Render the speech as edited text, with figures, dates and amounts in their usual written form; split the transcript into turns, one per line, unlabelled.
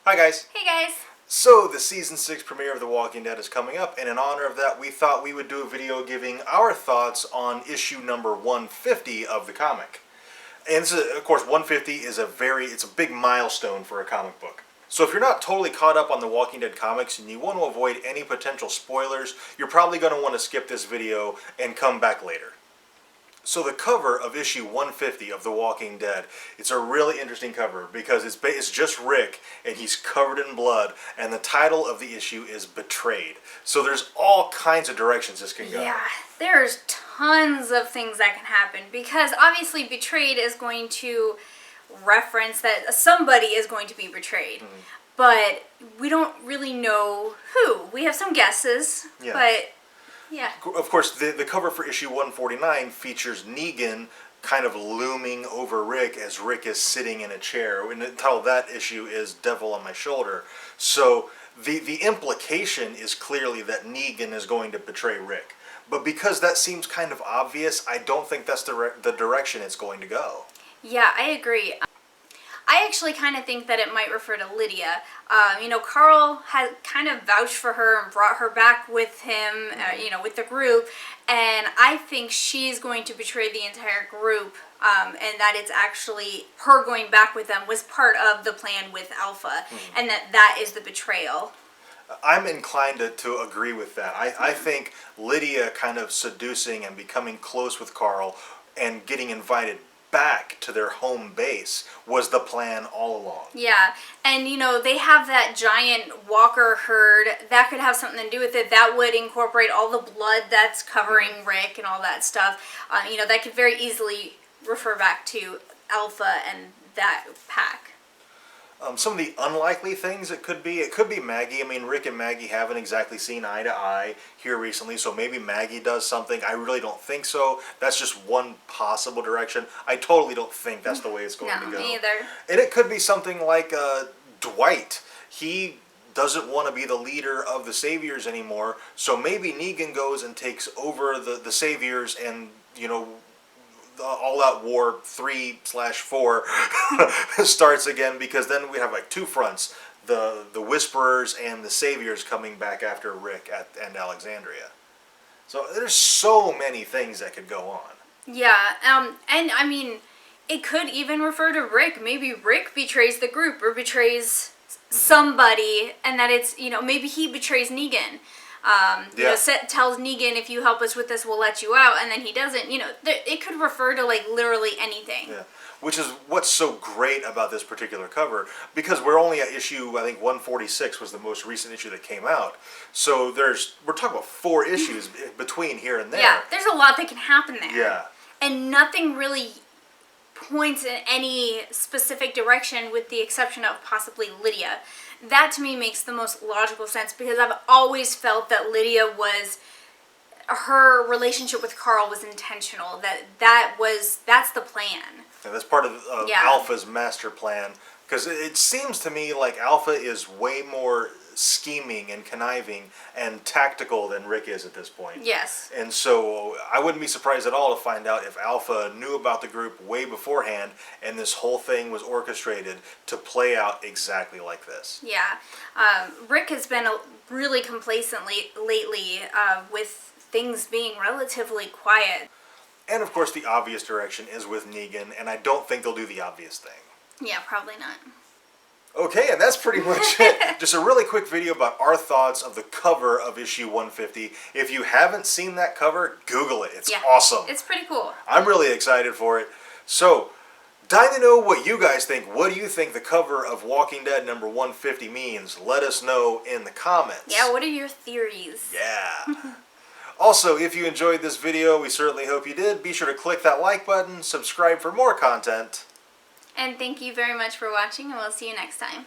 Hi guys.
Hey guys.
So the season 6 premiere of The Walking Dead is coming up, and in honor of that we thought we would do a video giving our thoughts on issue number 150 of the comic. And this is, of course, 150 is it's a big milestone for a comic book. So if you're not totally caught up on the Walking Dead comics and you want to avoid any potential spoilers, you're probably going to want to skip this video and come back later. So the cover of issue 150 of The Walking Dead, it's a really interesting cover because it's just Rick and he's covered in blood, and the title of the issue is Betrayed. So there's all kinds of directions this can go.
Yeah, there's tons of things that can happen because obviously Betrayed is going to reference that somebody is going to be betrayed. Mm-hmm. But we don't really know who. We have some guesses, but yeah.
Of course, the cover for issue 149 features Negan kind of looming over Rick as Rick is sitting in a chair. And the title of that issue is Devil on My Shoulder. So the implication is clearly that Negan is going to betray Rick. But because that seems kind of obvious, I don't think that's the direction it's going to go.
Yeah, I agree. I actually kind of think that it might refer to Lydia. Carl had kind of vouched for her and brought her back with him, with the group. And I think she's going to betray the entire group. And that it's actually her going back with them was part of the plan with Alpha. Mm-hmm. And that is the betrayal.
I'm inclined to agree with that. I think Lydia kind of seducing and becoming close with Carl and getting invited back to their home base was the plan all along.
Yeah, and they have that giant walker herd that could have something to do with it. That would incorporate all the blood that's covering Rick and all that stuff. That could very easily refer back to Alpha and that pack.
Some of the unlikely things it could be Maggie. I mean, Rick and Maggie haven't exactly seen eye to eye here recently, so maybe Maggie does something. I really don't think so. That's just one possible direction. I totally don't think that's the way it's going to go.
No, me either.
And it could be something like Dwight. He doesn't want to be the leader of the Saviors anymore, so maybe Negan goes and takes over the Saviors and, all-out war 3/4 starts again, because then we have like two fronts, the Whisperers and the Saviors coming back after Rick and Alexandria. So there's so many things that could go on.
Yeah, and I mean, it could even refer to Rick. Maybe Rick betrays the group or betrays somebody, and that it's, maybe he betrays Negan. Tells Negan, if you help us with this, we'll let you out, and then he doesn't. It could refer to like literally anything. Yeah,
which is what's so great about this particular cover, because we're only at issue, I think 146 was the most recent issue that came out. So we're talking about 4 issues between here and there.
Yeah, there's a lot that can happen there.
Yeah,
and nothing really points in any specific direction, with the exception of possibly Lydia. That to me makes the most logical sense, because I've always felt that her relationship with Carl was intentional. That's the plan.
And that's part of Alpha's master plan, because it seems to me like Alpha is way more scheming and conniving and tactical than Rick is at this point.
Yes.
And so I wouldn't be surprised at all to find out if Alpha knew about the group way beforehand and this whole thing was orchestrated to play out exactly like this.
Yeah. Rick has been really complacent lately with things being relatively quiet.
And of course the obvious direction is with Negan, and I don't think they'll do the obvious thing.
Yeah, probably not.
Okay, and that's pretty much it. Just a really quick video about our thoughts of the cover of issue 150. If you haven't seen that cover, Google it. It's awesome.
It's pretty cool.
I'm really excited for it. So, dying to know what you guys think. What do you think the cover of Walking Dead number 150 means? Let us know in the comments.
Yeah, what are your theories?
Yeah. Also, if you enjoyed this video, we certainly hope you did. Be sure to click that like button, subscribe for more content.
And thank you very much for watching, and we'll see you next time.